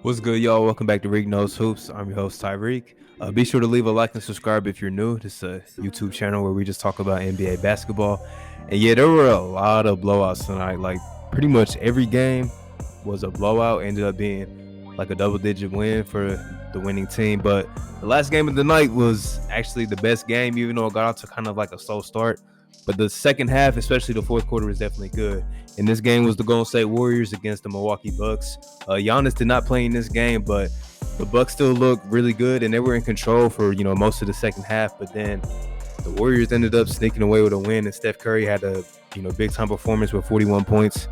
What's good, y'all? Welcome back to Reek Knows Hoops. I'm your host, Tyreek. Be sure to leave a like and subscribe if you're new. This is a YouTube channel where we just talk about NBA basketball. And yeah, there were a lot of blowouts tonight. Like, pretty much every game was a blowout. Ended up being like a double-digit win for the winning team. But the last game of the night was actually the best game, even though it got out to kind of like a slow start. But the second half, especially the fourth quarter, was definitely good. And this game was the Golden State Warriors against the Milwaukee Bucks. Giannis did not play in this game, but the Bucks still looked really good, and they were in control for most of the second half. But then the Warriors ended up sneaking away with a win, and Steph Curry had a big time performance with 41 points.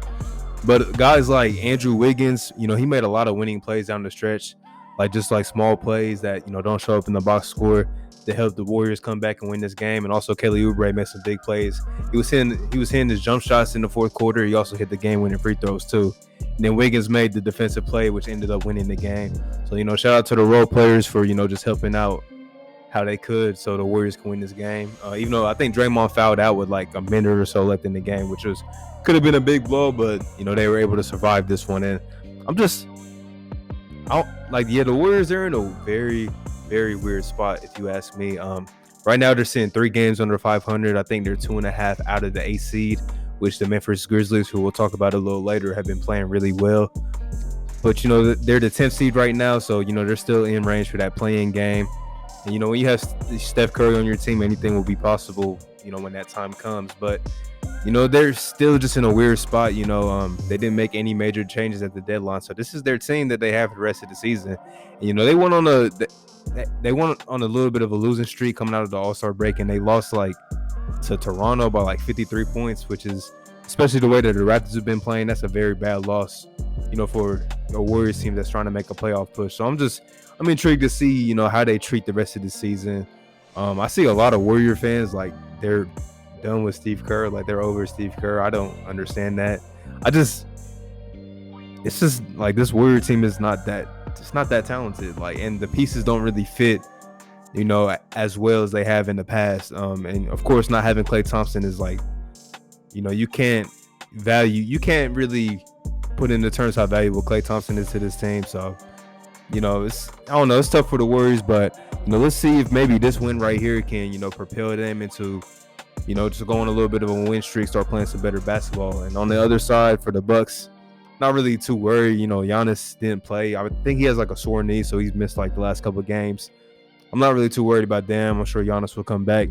But guys like Andrew Wiggins, he made a lot of winning plays down the stretch, like just like small plays that don't show up in the box score to help the Warriors come back and win this game. And also Kelly Oubre made some big plays. He was hitting his jump shots in the fourth quarter. He also hit the game-winning free throws too. And then Wiggins made the defensive play, which ended up winning the game. So shout out to the role players for just helping out how they could so the Warriors can win this game. Even though I think Draymond fouled out with like a minute or so left in the game, which could have been a big blow, but they were able to survive this one. And the Warriors are in a very, very weird spot, if you ask me. Right now they're sitting 3 games under 500. I think they're 2.5 out of the 8th seed, which the Memphis Grizzlies, who we'll talk about a little later, have been playing really well. But they're the 10th seed right now, so they're still in range for that play-in game. And when you have Steph Curry on your team, anything will be possible when that time comes. But they're still just in a weird spot. They didn't make any major changes at the deadline, so this is their team that they have for the rest of the season. And they went on a little bit of a losing streak coming out of the All-Star break, and they lost to Toronto by 53 points, which is, especially the way that the Raptors have been playing, that's a very bad loss for a Warriors team that's trying to make a playoff push. So I'm intrigued to see how they treat the rest of the season. I see a lot of Warrior fans they're done with Steve Kerr, they're over Steve Kerr. I don't understand that. It's just this Warrior team is not that talented, and the pieces don't really fit as well as they have in the past. And of course, not having Klay Thompson is you can't really put into terms how valuable Klay Thompson is to this team. So it's tough for the Warriors, but let's see if maybe this win right here can propel them into just go on a little bit of a win streak, start playing some better basketball. And on the other side for the Bucks, not really too worried. Giannis didn't play. I think he has a sore knee, so he's missed the last couple of games. I'm not really too worried about them. I'm sure Giannis will come back.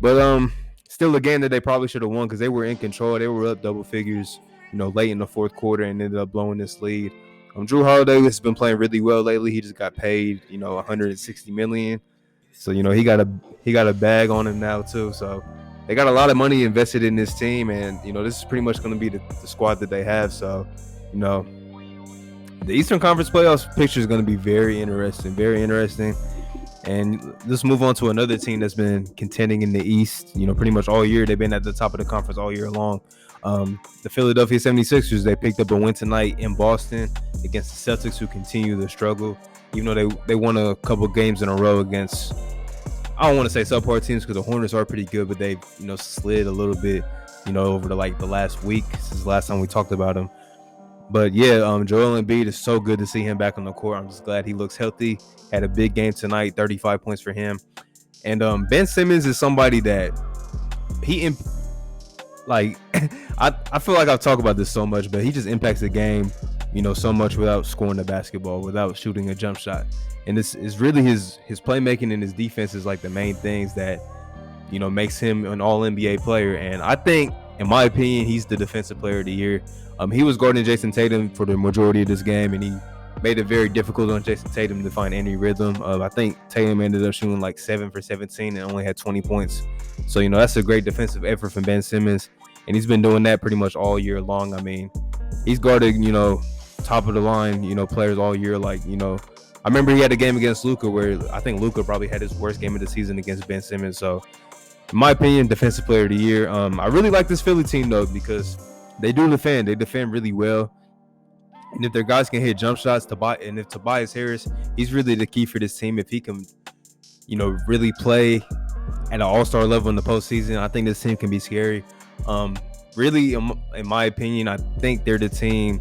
But still a game that they probably should have won because they were in control. They were up double figures, late in the fourth quarter and ended up blowing this lead. Drew Holiday has been playing really well lately. He just got paid, $160 million. So, he got a bag on him now too. So they got a lot of money invested in this team, and this is pretty much going to be the squad that they have. So, the Eastern Conference playoffs picture is going to be very interesting. And let's move on to another team that's been contending in the East, pretty much all year. They've been at the top of the conference all year long. The Philadelphia 76ers, they picked up a win tonight in Boston against the Celtics, who continue to struggle. Even though they won a couple games in a row against, I don't want to say subpar teams because the Hornets are pretty good, but they've slid a little bit over the last week since the last time we talked about them. But yeah, Joel Embiid, is so good to see him back on the court. I'm just glad he looks healthy. Had a big game tonight, 35 points for him. And Ben Simmons is somebody that I feel like I've talked about this so much, but he just impacts the game, so much without scoring the basketball, without shooting a jump shot. And this is really his playmaking and his defense is the main things that makes him an all-NBA player. And I think, in my opinion, he's the defensive player of the year. He was guarding Jason Tatum for the majority of this game, and he made it very difficult on Jason Tatum to find any rhythm. I think Tatum ended up shooting 7 for 17 and only had 20 points. So, that's a great defensive effort from Ben Simmons, and he's been doing that pretty much all year long. I mean, he's guarded, top of the line, players all year. I remember he had a game against Luka where I think Luka probably had his worst game of the season against Ben Simmons. So, in my opinion, defensive player of the year. I really like this Philly team, though, because they do defend. They defend really well. And if their guys can hit jump shots, if Tobias Harris, he's really the key for this team. If he can, really play at an all-star level in the postseason, I think this team can be scary. Really, in my opinion, I think they're the team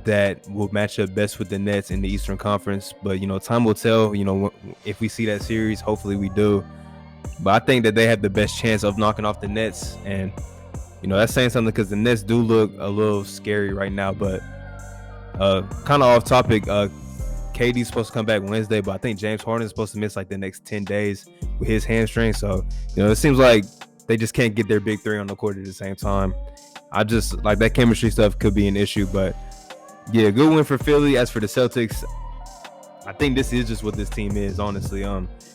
that will match up best with the Nets in the Eastern Conference. But, time will tell, if we see that series. Hopefully we do. But I think that they have the best chance of knocking off the Nets. And, that's saying something because the Nets do look a little scary right now. But kind of off topic, KD's supposed to come back Wednesday, but I think James Harden is supposed to miss like the next 10 days with his hamstring. So, it seems like they just can't get their big three on the court at the same time. I just like that chemistry stuff could be an issue, but yeah, good win for Philly. As for the Celtics, I think this is just what this team is, honestly.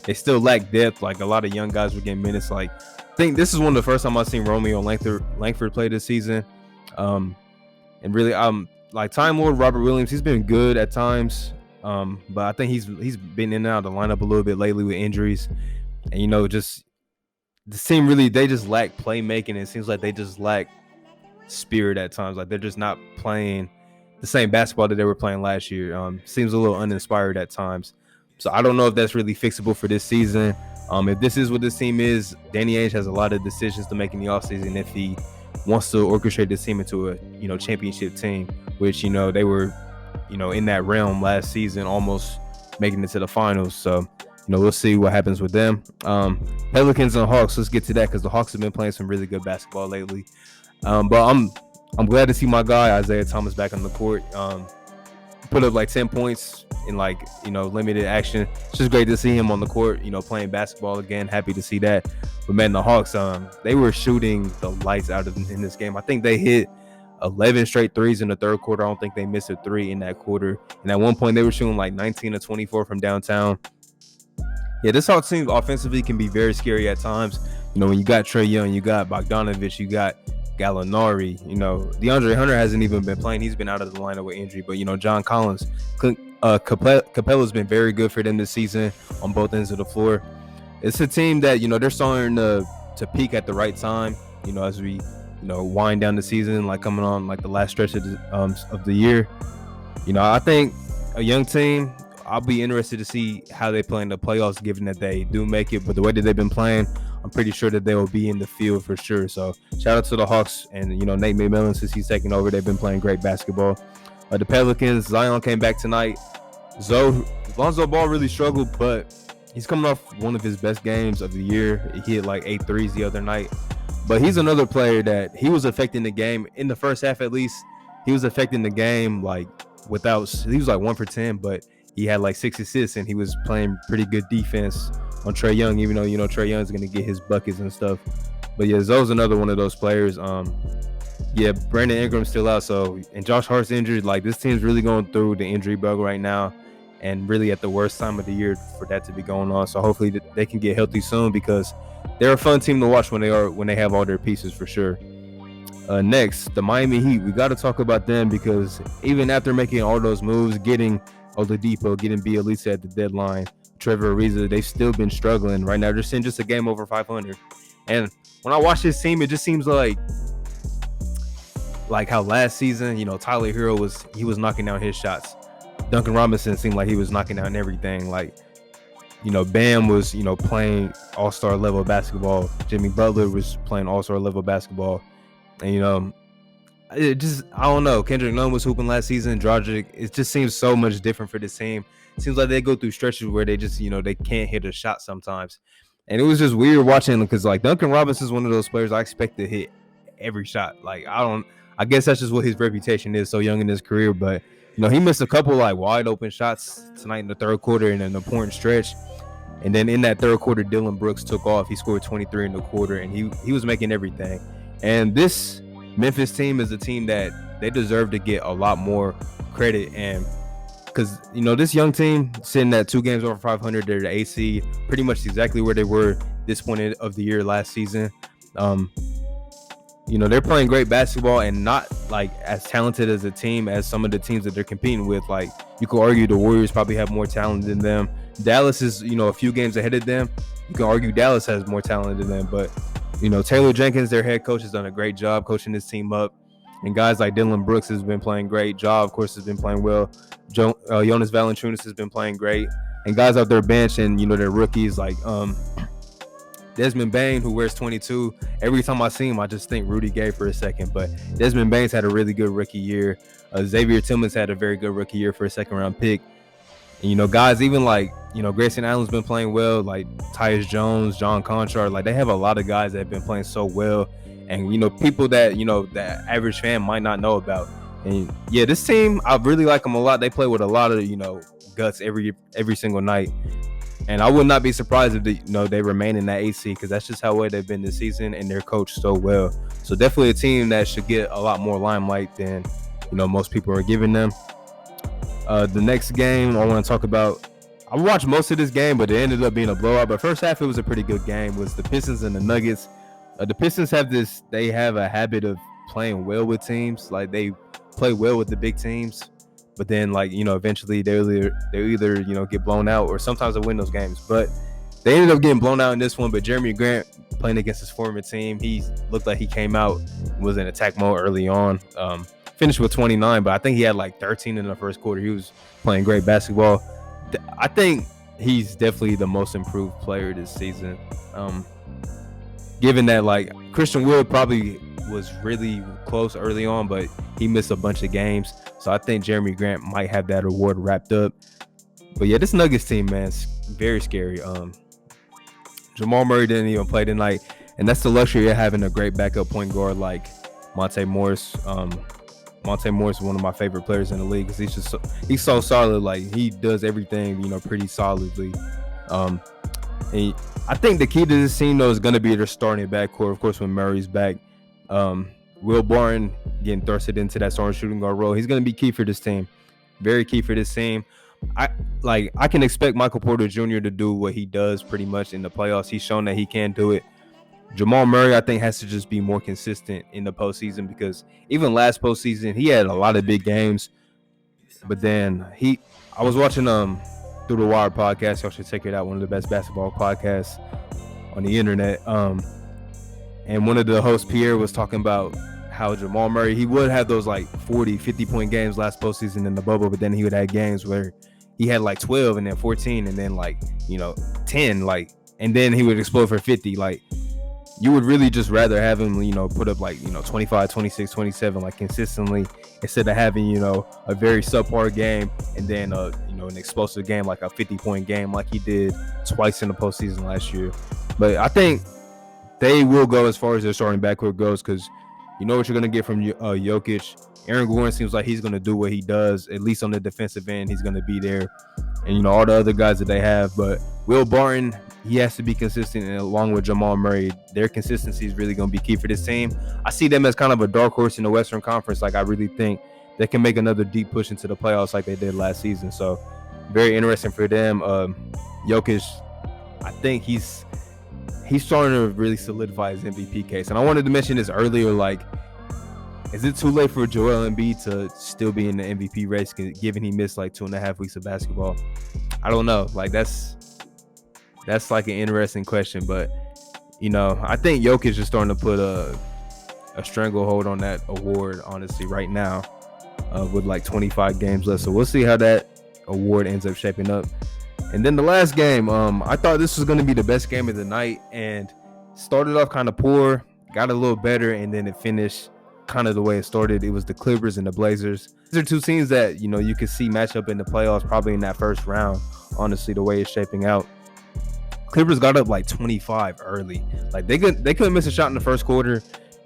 They still lack depth. Like, a lot of young guys were getting minutes. Like, I think this is one of the first time I've seen Romeo Langford play this season. And really, like Time Lord Robert Williams, he's been good at times. But I think he's been in and out of the lineup a little bit lately with injuries. And, just the team really, they just lack playmaking. It seems like they just lack spirit at times. Like, they're just not playing the same basketball that they were playing last year. Seems a little uninspired at times. So I don't know if that's really fixable for this season. If this is what this team is, Danny Ainge has a lot of decisions to make in the offseason if he wants to orchestrate this team into a championship team, which they were in that realm last season, almost making it to the finals. So we'll see what happens with them. Pelicans and Hawks, let's get to that because the Hawks have been playing some really good basketball lately. But I'm glad to see my guy Isaiah Thomas back on the court. Put up like 10 points in limited action. It's just great to see him on the court, playing basketball again. Happy to see that. But man, the Hawks, they were shooting the lights out of them in this game. I think they hit 11 straight threes in the third quarter. I don't think they missed a three in that quarter. And at one point they were shooting like 19 to 24 from downtown. Yeah, this Hawks team offensively can be very scary at times. When you got Trae Young, you got Bogdanovich, you got Gallinari, DeAndre Hunter hasn't even been playing. He's been out of the lineup with injury. But, John Collins, Capella's been very good for them this season on both ends of the floor. It's a team that, they're starting to peak at the right time, as we, wind down the season, like coming on like the last stretch of the year. I think a young team, I'll be interested to see how they play in the playoffs, given that they do make it. But the way that they've been playing, I'm pretty sure that they will be in the field for sure. So shout out to the Hawks and, Nate McMillan, since he's taking over. They've been playing great basketball. The Pelicans, Zion came back tonight. Lonzo Ball really struggled, but he's coming off one of his best games of the year. He hit like 8 threes the other night. But he's another player that he was affecting the game in the first half, at least. He was affecting the game he was like 1 for 10, but he had like 6 assists and he was playing pretty good defense on Trae Young, even though, Trae Young is going to get his buckets and stuff. But yeah, Zoe's another one of those players. Brandon Ingram's still out. And Josh Hart's injured. Like, this team's really going through the injury bug right now and really at the worst time of the year for that to be going on. So hopefully they can get healthy soon because they're a fun team to watch when they have all their pieces for sure. Next, the Miami Heat. We got to talk about them because even after making all those moves, getting Oladipo, getting Bielitsa at the deadline, Trevor Ariza, they've still been struggling. Right now, they're sitting just a game over 500. And when I watch this team, it just seems like how last season, Tyler Hero was knocking down his shots. Duncan Robinson seemed like he was knocking down everything. Bam was, playing all-star level basketball. Jimmy Butler was playing all-star level basketball. And, I don't know. Kendrick Nunn was hooping last season. Dragic, it just seems so much different for this team. It seems like they go through stretches where they just, they can't hit a shot sometimes. And it was just weird watching them because, Duncan Robinson is one of those players I expect to hit every shot. I guess that's just what his reputation is so young in his career. But, he missed a couple, wide open shots tonight in the third quarter in an important stretch. And then in that third quarter, Dylan Brooks took off. He scored 23 in the quarter, and he was making everything. And this Memphis team is a team that they deserve to get a lot more credit. And because, this young team sitting at 2 games over 500, they're the 8th seed, pretty much exactly where they were this point of the year last season. They're playing great basketball and not as talented as a team as some of the teams that they're competing with. You could argue the Warriors probably have more talent than them. Dallas is, a few games ahead of them. You can argue Dallas has more talent than them, but Taylor Jenkins, their head coach, has done a great job coaching this team up. And guys like Dylan Brooks has been playing great. Ja, of course, has been playing well. Jonas Valanciunas has been playing great. And guys off their bench and, their rookies Desmond Bane, who wears 22. Every time I see him, I just think Rudy Gay for a second. But Desmond Bane's had a really good rookie year. Xavier Tillman's had a very good rookie year for a second-round pick. And, guys, even like, Grayson Allen's been playing well, like Tyus Jones, John Conchar. Like, they have a lot of guys that have been playing so well. And, people that, that average fan might not know about. And, yeah, this team, I really like them a lot. They play with a lot of, guts every single night. And I would not be surprised if they remain in that AC, because that's just how well they've been this season, and they're coached so well. So definitely a team that should get a lot more limelight than most people are giving them. The next game I want to talk about, I watched most of this game, but it ended up being a blowout. But first half, it was a pretty good game. Was the Pistons and the Nuggets. The Pistons have a habit of playing well with teams. Like, they play well with the big teams. But then, eventually they either get blown out, or sometimes they win those games. But they ended up getting blown out in this one. But Jeremy Grant, playing against his former team, he looked like he came out, was in attack mode early on. Finished with 29, but I think he had like 13 in the first quarter. He was playing great basketball. I think he's definitely the most improved player this season. Given that, like, Christian Wood probably was really close early on, but he missed a bunch of games. So I think Jeremy Grant might have that award wrapped up. But yeah, this Nuggets team, man, is very scary. Jamal Murray didn't even play tonight, and that's the luxury of having a great backup point guard like Monte Morris. Monte Morris is one of my favorite players in the league, because he's so solid. Like, he does everything, pretty solidly. And I think the key to this team, though, is going to be their starting backcourt. Of course, when Murray's back, Will Barton getting thrusted into that starting shooting guard role, he's going to be key for this team. Very key for this team. I can expect Michael Porter Jr. to do what he does pretty much in the playoffs. He's shown that he can do it. Jamal Murray, I think, has to just be more consistent in the postseason, because even last postseason, he had a lot of big games. But then I was watching Through the Wire podcast. Y'all should check it out. One of the best basketball podcasts on the internet. And one of the hosts, Pierre, was talking about how Jamal Murray, he would have those like 40, 50-point games last postseason in the bubble, but then he would have games where he had like 12 and then 14 and then 10, and then he would explode for 50. Like, you would really just rather have him, put up 25, 26, 27, consistently, instead of having, a very subpar game and then, an explosive game, like a 50-point game, like he did twice in the postseason last year. But I think they will go as far as their starting backcourt goes, because you know what you're going to get from Jokic. Aaron Gordon seems like he's going to do what he does, at least on the defensive end. He's going to be there. And, all the other guys that they have. But Will Barton, he has to be consistent, and along with Jamal Murray, their consistency is really going to be key for this team. I see them as kind of a dark horse in the Western Conference. Like, I really think they can make another deep push into the playoffs like they did last season. So, very interesting for them. Jokic, I think he's starting to really solidify his MVP case. And I wanted to mention this earlier, is it too late for Joel Embiid to still be in the MVP race, given he missed 2.5 weeks of basketball? I don't know. That's an interesting question. But, I think Jokic is starting to put a stranglehold on that award, honestly, right now, with 25 games left. So we'll see how that award ends up shaping up. And then the last game, I thought this was going to be the best game of the night, and started off kind of poor, got a little better, and then it finished kind of the way it started. It was the Clippers and the Blazers. These are two teams that, you could see match up in the playoffs probably in that first round, honestly, the way it's shaping out. Clippers got up 25 early. They couldn't miss a shot in the first quarter,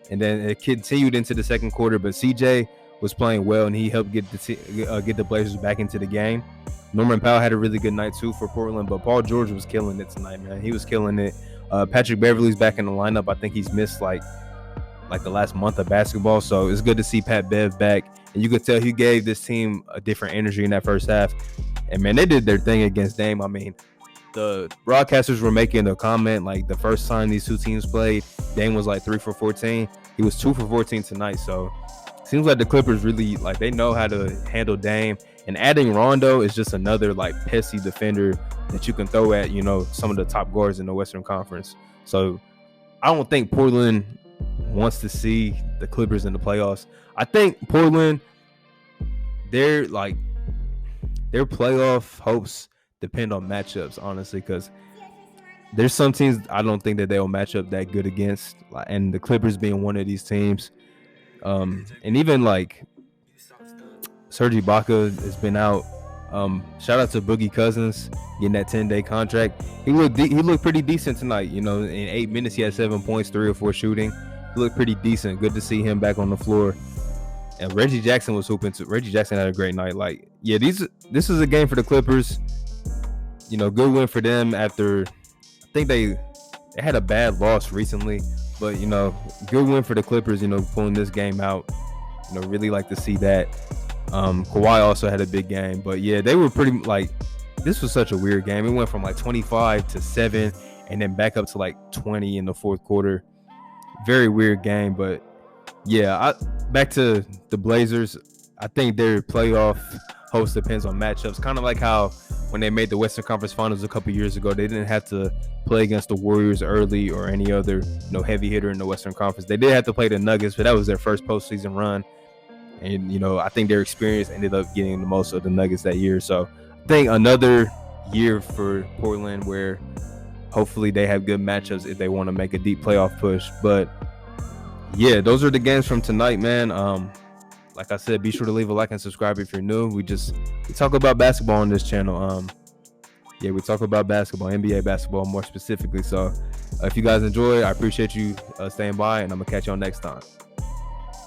and then it continued into the second quarter, but CJ was playing well, and he helped get the Blazers back into the game. Norman Powell had a really good night too for Portland, but Paul George was killing it tonight, man. He was killing it. Patrick Beverly's back in the lineup. I think he's missed the last month of basketball, so it's good to see Pat Bev back. And you could tell he gave this team a different energy in that first half. And man, they did their thing against Dame. I mean, the broadcasters were making a comment the first time these two teams played, Dame was 3 for 14. He was 2 for 14 tonight. So it seems like the Clippers really they know how to handle Dame. And adding Rondo is just another pesky defender that you can throw at some of the top guards in the Western Conference. So I don't think Portland wants to see the Clippers in the playoffs. I think Portland, their playoff hopes depend on matchups, honestly, because there's some teams I don't think that they'll match up that good against, and the Clippers being one of these teams. And even like Serge Ibaka has been out. Shout out to Boogie Cousins getting that 10-day contract. He looked pretty decent tonight. You know, in 8 minutes he had 7 points, 3 or 4 shooting. He looked pretty decent. Good to see him back on the floor. And Reggie Jackson was hooping too. Reggie Jackson had a great night. Like, yeah, this is a game for the Clippers. You know, good win for them after I think they had a bad loss recently, but you know, good win for the Clippers. You know, pulling this game out. You know, really like to see that. Kawhi also had a big game, but yeah, they were pretty like. This was such a weird game. It went from like 25 to 7, and then back up to like 20 in the fourth quarter. Very weird game, but yeah, back to the Blazers. I think their playoff host depends on matchups. Kind of like how when they made the Western Conference Finals a couple years ago, they didn't have to play against the Warriors early or any other heavy hitter in the Western Conference. They did have to play the Nuggets, but that was their first postseason run. And, you know, I think their experience ended up getting the most of the Nuggets that year. So I think another year for Portland where hopefully they have good matchups if they want to make a deep playoff push. But yeah, those are the games from tonight, man. Like I said, be sure to leave a like and subscribe if you're new. We talk about basketball on this channel. Yeah, we talk about basketball, NBA basketball more specifically. So if you guys enjoy, I appreciate you staying by, and I'm gonna catch y'all next time.